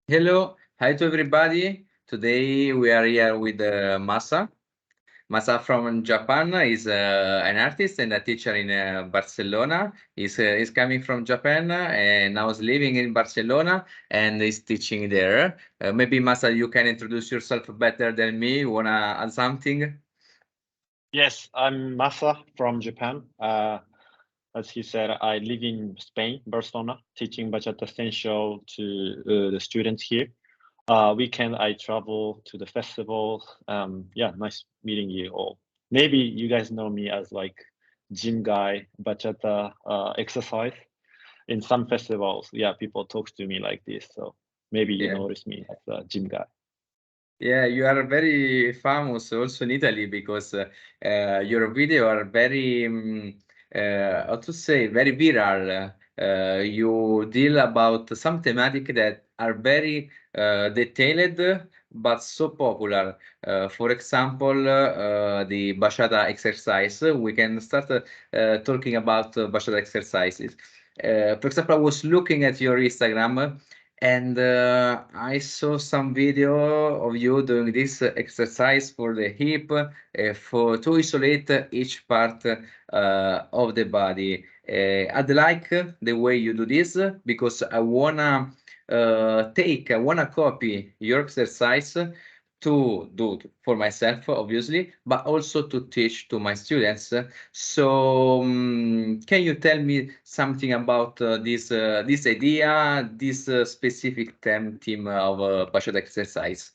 Hello, hi to everybody. Today we are here with Masa. Masa from Japan is an artist and a teacher in Barcelona. He's coming from Japan and now is living in Barcelona and is teaching there. Maybe Masa, you can introduce yourself better than me. Wanna add something? Yes, I'm Masa from Japan. As he said, I live in Spain, Barcelona, teaching Bachata Essential to the students here. Weekend, I travel to the festival. Yeah, nice meeting you all. Maybe you guys know me as like gym guy, bachata exercise. In some festivals, yeah, people talk to me like this. So maybe you Yeah. notice me as a gym guy. Yeah, you are very famous also in Italy because your video are very, how to say, very viral. You deal about some thematic that are very detailed but so popular. For example, the Bachata exercise. We can start talking about Bachata exercises. For example, I was looking at your Instagram and I saw some video of you doing this exercise for the hip for to isolate each part of the body. I'd like the way you do this because I wanna copy your exercise to do for myself, obviously, but also to teach to my students. So, can you tell me something about this idea, this specific theme of Bachata exercise?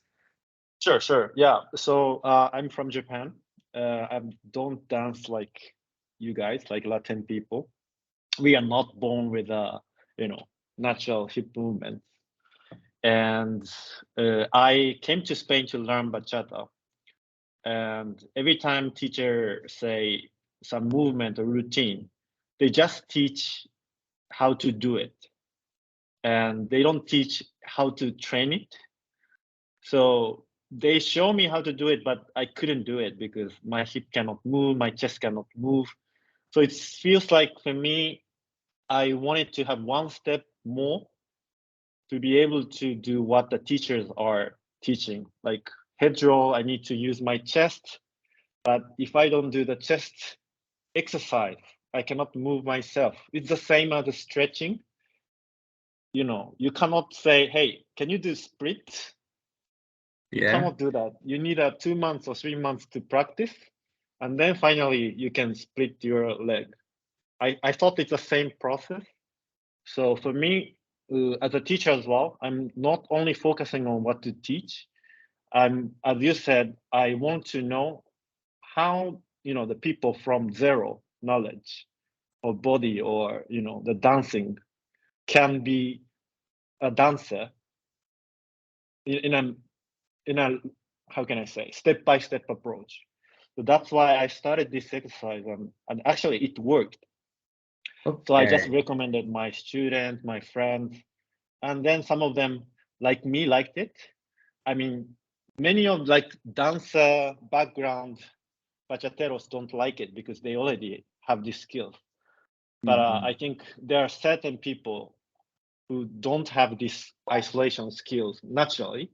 Sure, sure. Yeah. So I'm from Japan. I don't dance like you guys, like Latin people. We are not born with a, you know, natural hip movement. And I came to Spain to learn bachata. And every time teacher say some movement or routine, they just teach how to do it, and they don't teach how to train it. So they show me how to do it, but I couldn't do it because my hip cannot move, my chest cannot move. So it feels like for me, I wanted to have one step more to be able to do what the teachers are teaching. Like head roll, I need to use my chest, but if I don't do the chest exercise, I cannot move myself. It's the same as the stretching. You know, you cannot say, hey, can you do split? You Yeah. cannot do that. You need 2 months or 3 months to practice, and then finally you can split your leg. I thought it's the same process. So for me, as a teacher as well, I'm not only focusing on what to teach. As you said, I want to know how, you know, the people from zero knowledge of body or, you know, the dancing can be a dancer in a in a how can I say step-by-step approach. So that's why I started this exercise, and actually it worked. So I just Okay. recommended my students, my friends, and then some of them like me liked it. I mean, many of like dancer background bachateros don't like it because they already have these skills. But Mhm. I think there are certain people who don't have these isolation skills naturally.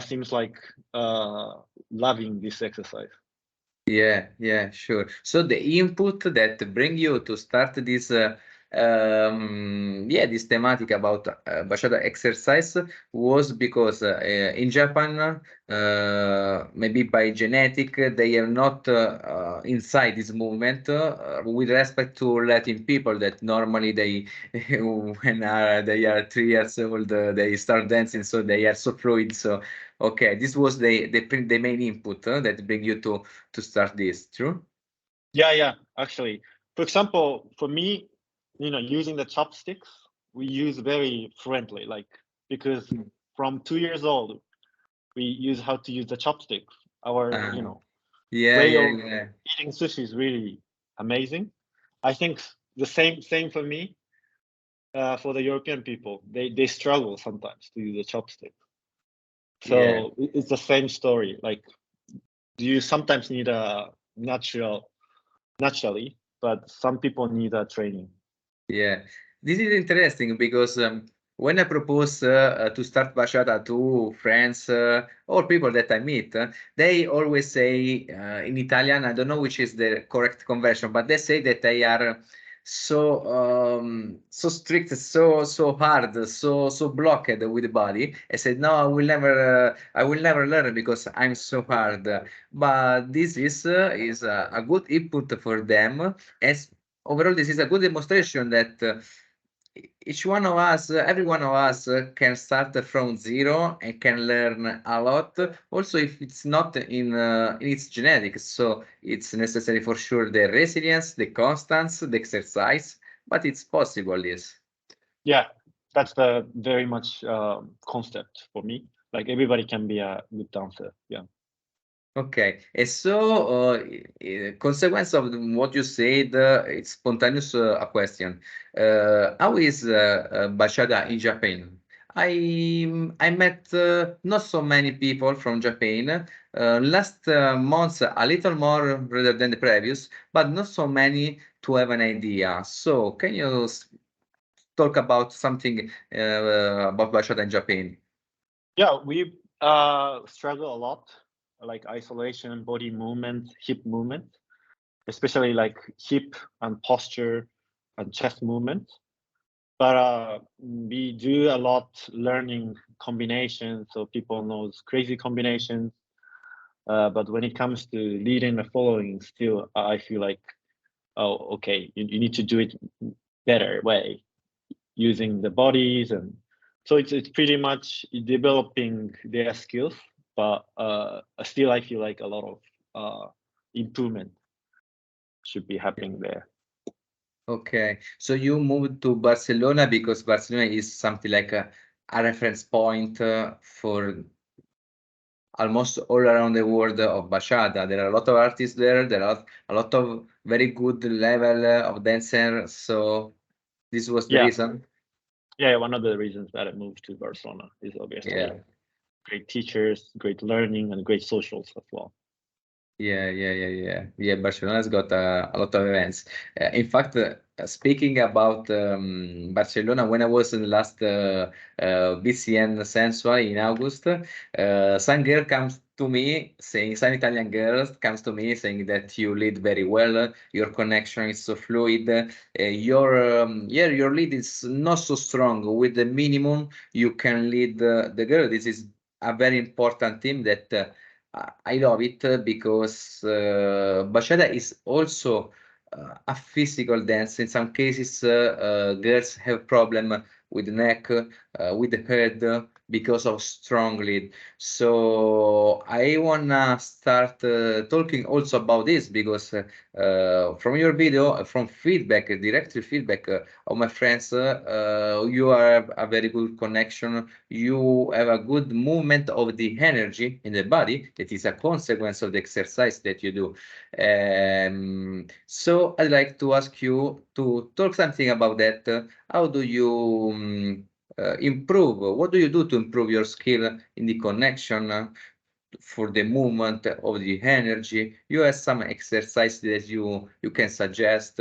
Seems like loving this exercise. Yeah, yeah, sure. So the input that bring you to start this, yeah, this thematic about Bachata exercise was because in Japan, maybe by genetic, they are not inside this movement with respect to Latin people that normally they, when they are 3 years old, they start dancing, so they are so fluid. So, okay, this was the main input that bring you to start this, true? Yeah, yeah. Actually, for example, for me, you know, using the chopsticks, we use very fluently, like because Mm. from 2 years old, we use how to use the chopsticks. Our, you Uh, know, yeah, way yeah, of yeah. eating sushi is really amazing. I think the same for me. For the European people, they struggle sometimes to use the chopstick. Yeah. So it's the same story. Like you sometimes need a naturally, but some people need a training. Yeah, this is interesting because when I propose to start bachata to friends or people that I meet, they always say in Italian, I don't know which is the correct conversion, but they say that they are so strict, so hard, so blocked with the body. I said, no, I will never learn because I'm so hard. But this is a good input for them, as overall this is a good demonstration that each one of us, every one of us can start from zero and can learn a lot. Also, if it's not in its genetics, so it's necessary for sure the resilience, the constance, the exercise, but it's possible, yes. Yeah, that's the very much concept for me. Like everybody can be a good dancer. Yeah. Okay, and so consequence of what you said, it's spontaneous a question. How is bachata in Japan? I met not so many people from Japan. Last months a little more rather than the previous, but not so many to have an idea. So can you talk about something about bachata in Japan? Yeah, we struggle a lot, like isolation, body movement, hip movement, especially like hip and posture and chest movement. But we do a lot learning combinations, so people knows crazy combinations. But when it comes to leading and following, still I feel like, oh, okay, you need to do it better way using the bodies, and so it's pretty much developing their skills. But still, I feel like a lot of improvement should be happening there. Okay, so you moved to Barcelona because Barcelona is something like a reference point for almost all around the world of bachata. There are a lot of artists there. There are a lot of very good level of dancers. So this was the Yeah, reason. yeah. One of the reasons that I moved to Barcelona is obviously Yeah. great teachers, great learning, and great socials as well. Yeah. Barcelona's got a lot of events. In fact, speaking about Barcelona, when I was in the last BCN Sensual in August, some girl comes to me saying, some Italian girls comes to me saying that you lead very well, your connection is so fluid, your lead is not so strong. With the minimum, you can lead the girl. This is a very important thing that. I love it because bachata is also a physical dance. In some cases, girls have problem with the neck, with the head because of strong lead. So I wanna start talking also about this because from your video, from feedback, direct feedback of my friends, you have a very good connection. You have a good movement of the energy in the body that is a consequence of the exercise that you do. So I'd like to ask you to talk something about that. How do you improve? What do you do to improve your skill in the connection for the movement of the energy? You have some exercise that you can suggest.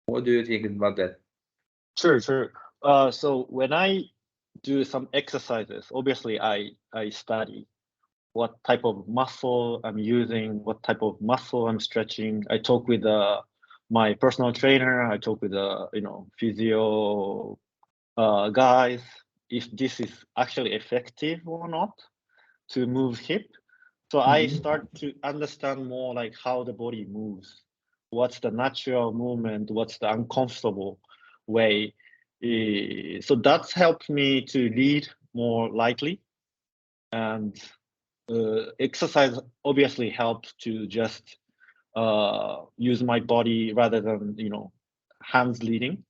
What do you think about that? Sure. So when I do some exercises, obviously I study what type of muscle I'm using, what type of muscle I'm stretching. I talk with my personal trainer. I talk with physio guys if this is actually effective or not to move hip. So I Mhm. start to understand more like how the body moves. What's the natural movement? What's the uncomfortable way? So that's helped me to lead more lightly, and exercise obviously helps to just use my body rather than hands leading.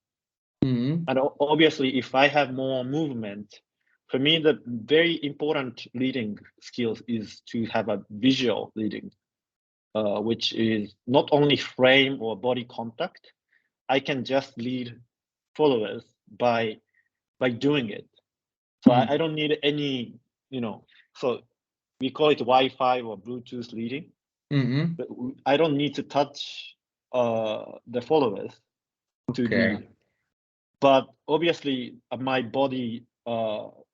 Mhm. And obviously, if I have more movement, for me, the very important leading skills is to have a visual leading, which is not only frame or body contact. I can just lead followers by doing it. So I don't need any, so we call it Wi-Fi or Bluetooth leading. Mhm. But I don't need to touch the followers to Okay. lead. but obviously my body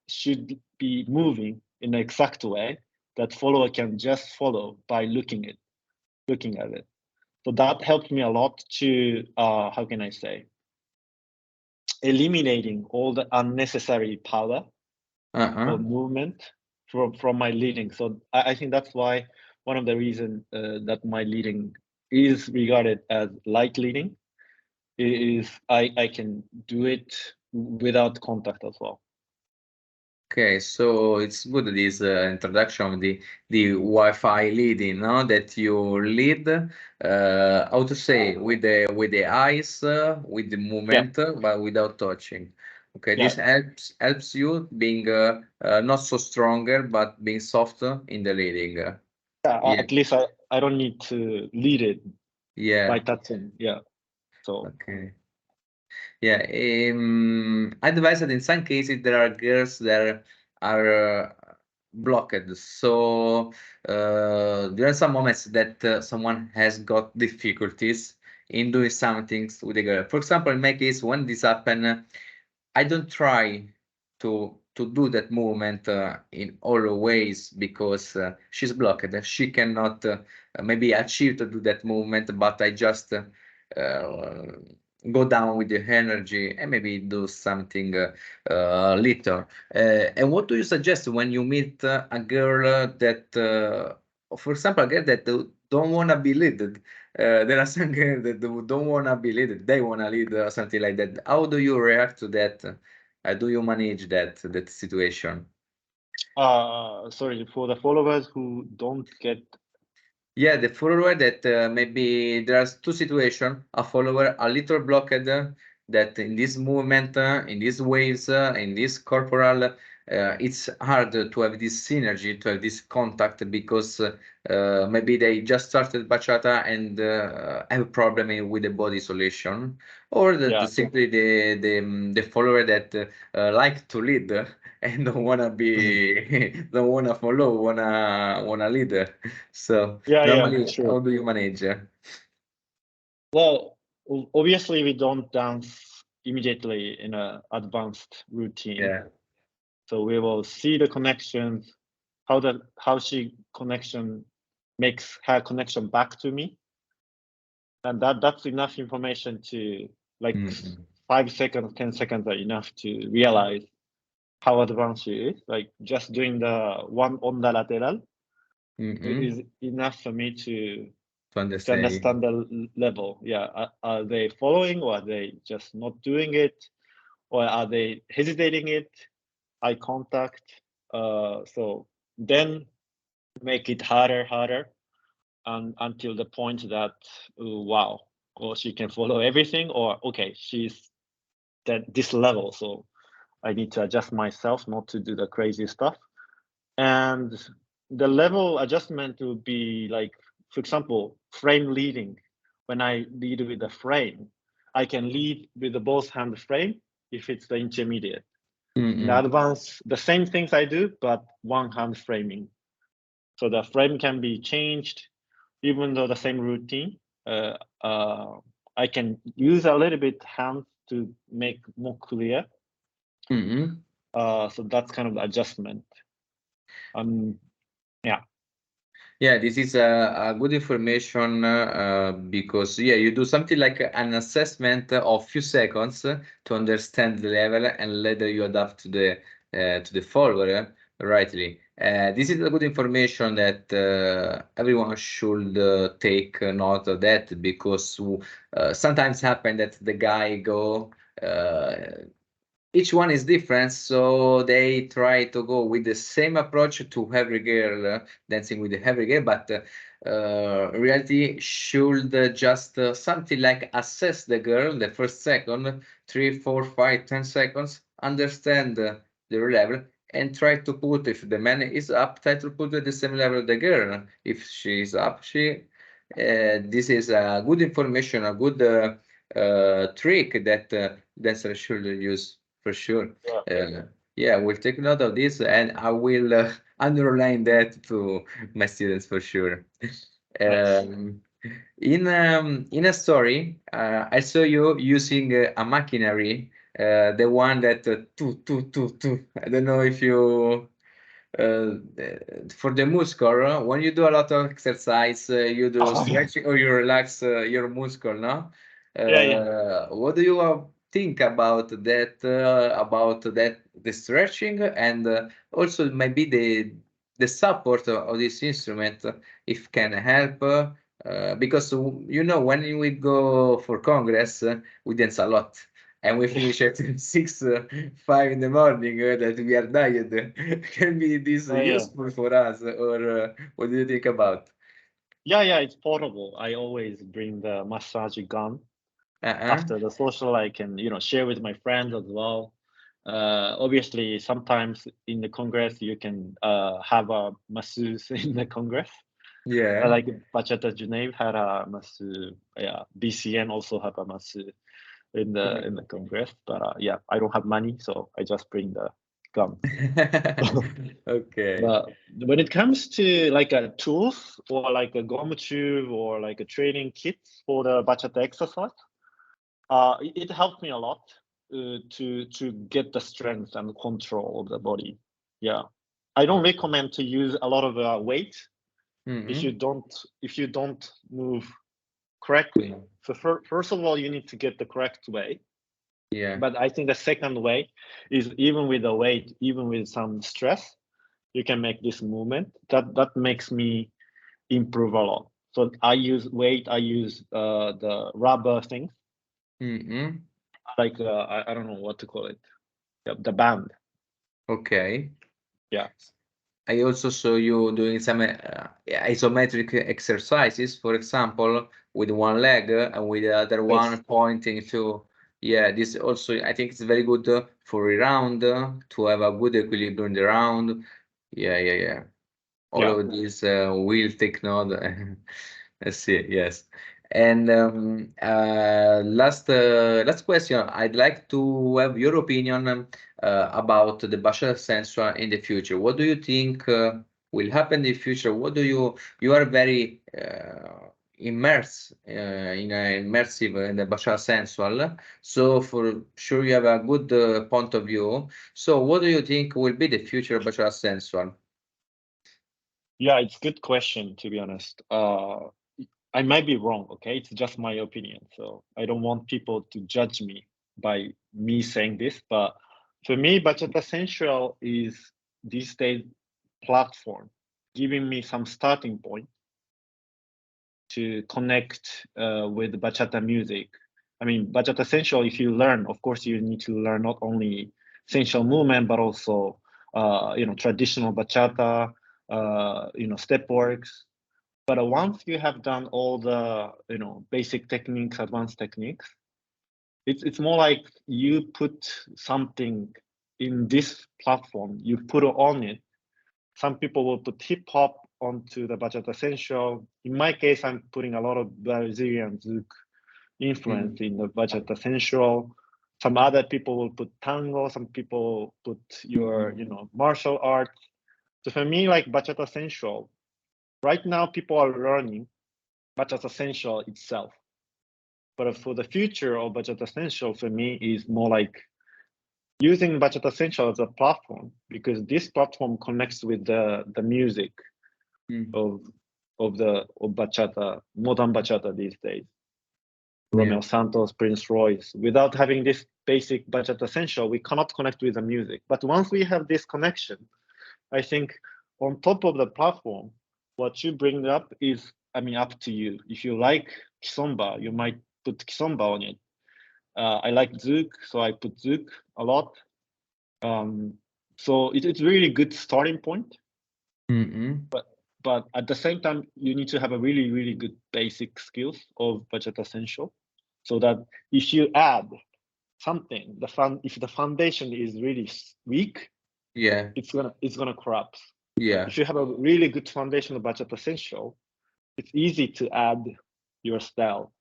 should be moving in an exact way that follower can just follow by looking at it. So that helped me a lot to how can I say, eliminating all the unnecessary power or movement from my leading. So I think that's why one of the reasons that my leading is regarded as light leading is I can do it without contact as well. Okay, so it's good this introduction of the Wi-Fi leading, no? That you lead, how to say, with the eyes, with the Yeah, movement, but without touching. Okay, yeah, this helps you being not so stronger, but being softer in the leading. yeah. Yeah, At least I don't need to lead it by yeah. touching. Yeah. So Okay. Yeah, I advise that in some cases there are girls that are blocked. So there are some moments that someone has got difficulties in doing some things with the girl. For example, in my case, when this happen, I don't try to do that movement in all ways because she's blocked. She cannot maybe achieve to do that movement, but I just go down with the energy and maybe do something little. And what do you suggest when you meet a girl that, for example, a girl that don't want to be led? There are some girls that don't want to be led; they want to lead or something like that. How do you react to that? How do you manage that situation? sorry for the followers who don't get. Yeah, the follower that maybe there's two situations. A follower a little blocked that in this movement, in these waves, in this corporal, it's hard to have this synergy, to have this contact because maybe they just started bachata and have a problem with the body isolation, or Yeah, simply the follower that like to lead and don't wanna be don't wanna follow, wanna lead. So yeah, yeah. normally, Sure. how do you manage? Well, obviously we don't dance immediately in a advanced routine. Yeah. So we will see the connections, how she connection makes her connection back to me, and that's enough information to like Mm-mm. 5 seconds, 10 seconds are enough to realize how advanced she is. Like just doing the one onda lateral Mm-mm. is enough for me to To to understand. understand the level. Yeah, are they following or are they just not doing it, or are they hesitating it? Eye contact. So then make it harder, and until the point that wow, or she can follow everything, or okay, she's at this level, so I need to adjust myself not to do the crazy stuff. And the level adjustment would be like, for example, frame leading. When I lead with the frame, I can lead with the both hand frame if it's the intermediate. In the Mm-mm. advanced, the same things I do, but one hand framing. So the frame can be changed, even though the same routine. Uh, uh, I can use a little bit hand to make more clear. Mm-mm. So that's kind of the adjustment. Yeah, Yeah, this is a good information because yeah, you do something like an assessment of few seconds to understand the level and later you adapt to the follower rightly. This is a good information that everyone should take note of that because sometimes happen that the guy go. Each one is different, so they try to go with the same approach to every girl, dancing with every girl, but reality should just something like assess the girl the first second, 3, 4, 5, 10 seconds, understand their level, and try to put, if the man is up, try to put at the same level of the girl. If she is up, this is a good information, a good trick that dancer should use for sure. yeah, Yeah, we'll take note of this and I will underline that to my students for sure. nice. Um, in a story, I saw you using a machinery the one that tu. I don't know if you for the muscle, when you do a lot of exercise, you do Oh, yeah. stretching or you relax your muscle, no? Yeah, yeah. What do you think about that, the stretching, and also maybe the support of this instrument, if can help, because you know when we go for congress, we dance a lot. And we Yeah. finish at 6, 5 in the morning, that we are tired. Can be this Oh, yeah. useful for us, or what do you think about? Yeah, yeah, it's portable. I always bring the massage gun. Uh-huh. After the social, I can, share with my friends as well. Obviously, sometimes in the congress, you can have a masseuse in the congress. Yeah. Like Bachata Genève had a masseuse. Yeah, BCN also have a masseuse in the congress. But yeah, I don't have money, so I just bring the gun. Okay. But when it comes to like a tools or like a gum tube or like a training kits for the bachata exercise, it helped me a lot to get the strength and control of the body. Yeah, I don't recommend to use a lot of weight if you Mm-hmm. don't move correctly. So first of all, you need to get the correct way. Yeah. But I think the second way is even with the weight, even with some stress, you can make this movement. That makes me improve a lot. So I use weight. I use the rubber things Mm-hmm. like I don't know what to call it. The band. Okay. Yeah. I also saw you doing some isometric exercises, for example, with one leg and with the other Yes. one pointing to. Yeah, this also, I think it's very good for a round, to have a good equilibrium in the round. Yeah, yeah, yeah. All Yeah. of these will take note. Let's see, yes. And last question. I'd like to have your opinion about the Bachata Sensual in the future. What do you think will happen in the future? What do you are very immersed immersive in the Bachata Sensual, so for sure you have a good point of view. So what do you think will be the future of Bachata Sensual? Yeah, it's a good question to be honest. I might be wrong, okay? It's just my opinion. So I don't want people to judge me by me saying this. But for me, Bachata Central is these days platform, giving me some starting point to connect with bachata music. I mean, bachata essential. If you learn, of course, you need to learn not only essential movement but also traditional bachata, step works. But once you have done all the basic techniques, advanced techniques, it's more like you put something in this platform. You put it on it. Some people will put hip hop onto the bachata essential. In my case, I'm putting a lot of Brazilian Zouk influence Mm. in the bachata essential. Some other people will put tango. Some people put your martial art. So for me, like bachata essential, right now people are learning bachata essential itself. But for the future of bachata essential, for me is more like using Bachata Essential as a platform because this platform connects with the music Mm. of bachata, modern bachata these days. Yeah. Romeo Santos, Prince Royce. Without having this basic bachata essential, we cannot connect with the music. But once we have this connection, I think on top of the platform, what you bring up is, I mean, up to you. If you like kizomba, you might put kizomba on it. I like Zouk, so I put Zouk a lot. Um, so it's really good starting point. Mm-mm. But at the same time, you need to have a really good basic skills of Bachata Essential, so that if you add something, if the foundation is really weak, Yeah. it's gonna collapse. Yeah. If you have a really good foundation of Bachata Essential, it's easy to add your style.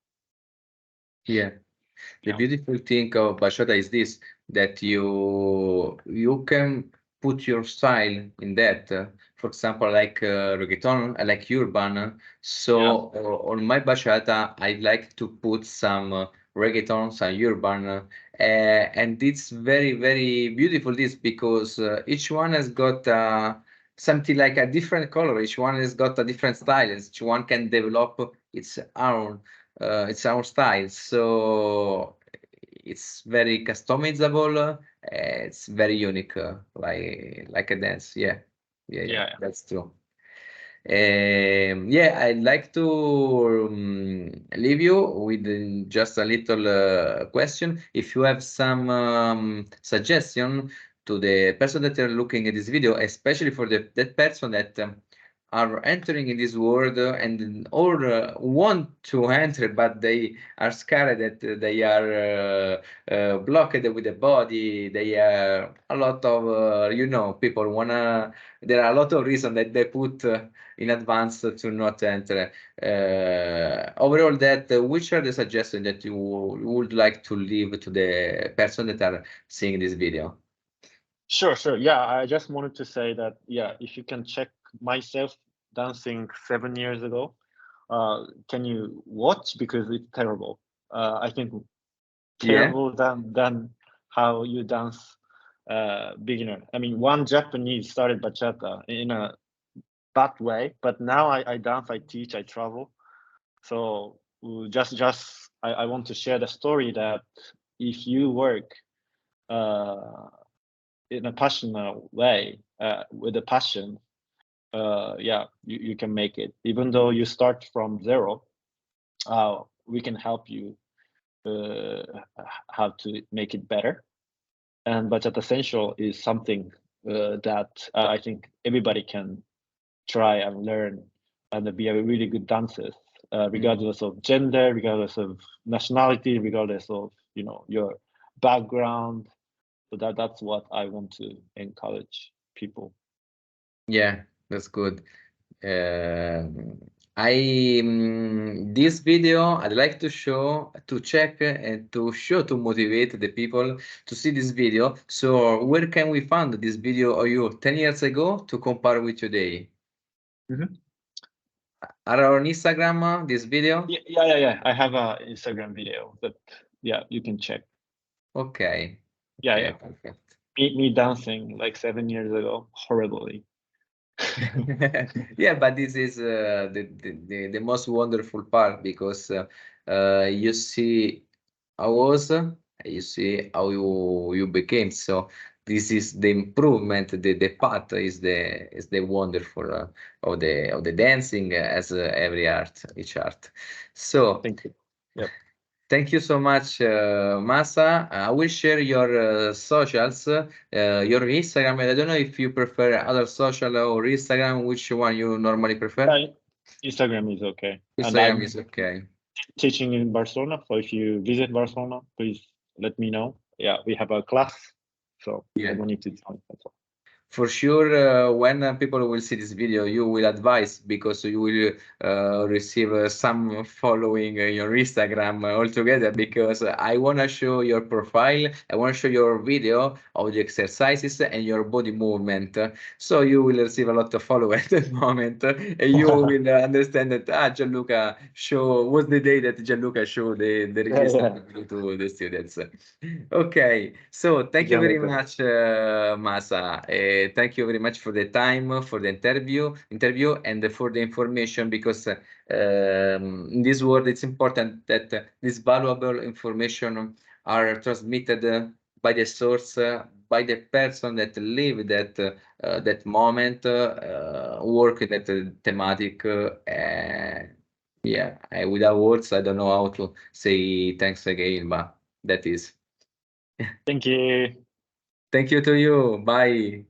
Yeah. The Yeah, beautiful thing of bachata is this, that you can put your style in that. For example, like reggaeton, I like urban. yeah, So on my bachata, I like to put some reggaeton, some urban, and it's very, very beautiful. This because each one has got something like a different color. Each one has got a different style. Each one can develop its own style. So it's very customizable. It's very unique, like a dance. Yeah, yeah, yeah. Yeah. That's true. Yeah, I'd like to leave you with just a little question. If you have some suggestion to the person that are looking at this video, especially for that person that are entering in this world or want to enter, but they are scared that they are blocked with the body. They are a lot of people wanna. There are a lot of reasons that they put in advance to not enter. Overall, which are the suggestions that you would like to leave to the person that are seeing this video? Sure. Yeah, I just wanted to say that, yeah, if you can check myself dancing 7 years ago, can you watch? Because it's terrible. I think Yeah, terrible than how you dance beginner. I mean, one Japanese started bachata in a bad way, but now I dance, I teach, I travel. So I want to share the story that if you work uh, in a passionate way with a passion, yeah, you can make it. Even though you start from zero, we can help you how to make it better. And Bachata Essential is something that I think everybody can try and learn and be a really good dancer, regardless of gender, regardless of nationality, regardless of your background. So that's what I want to encourage people. yeah, that's good. I this video I'd like to show to check and to motivate the people to see this video. So where can we find this video of you 10 years ago to compare with today? Mhm. Are on Instagram this video? Yeah. I have a Instagram video that, yeah, you can check. Okay. Yeah. Perfect. Me dancing like 7 years ago, horribly. Yeah, but this is the most wonderful part because you see how was, you see how you became. So this is the improvement. The path is the wonderful of the dancing as every art, each art. So. Thank you. Yep. Thank you so much, Masa. I will share your socials, your Instagram. I don't know if you prefer other social or Instagram, which one you normally prefer? Yeah, Instagram is okay. And Instagram I'm is okay. teaching in Barcelona. So if you visit Barcelona, please let me know. Yeah, we have a class, so I Yeah. don't need to join. That's all. For sure, when people will see this video, you will advise because you will receive some following your Instagram altogether because I want to show your profile. I want to show your video of the exercises and your body movement. So you will receive a lot of followers at the moment and you will understand that Gianluca show was the day that Gianluca showed the register Yeah. to the students. Okay, so thank you very Gianluca. much, Masa. Thank you very much for the time, for the interview, and for the information. Because in this world, it's important that this valuable information are transmitted by the source, by the person that live that moment, work in that thematic. Yeah, without words, I don't know how to say thanks again, but that is. Thank you. Thank you to you. Bye.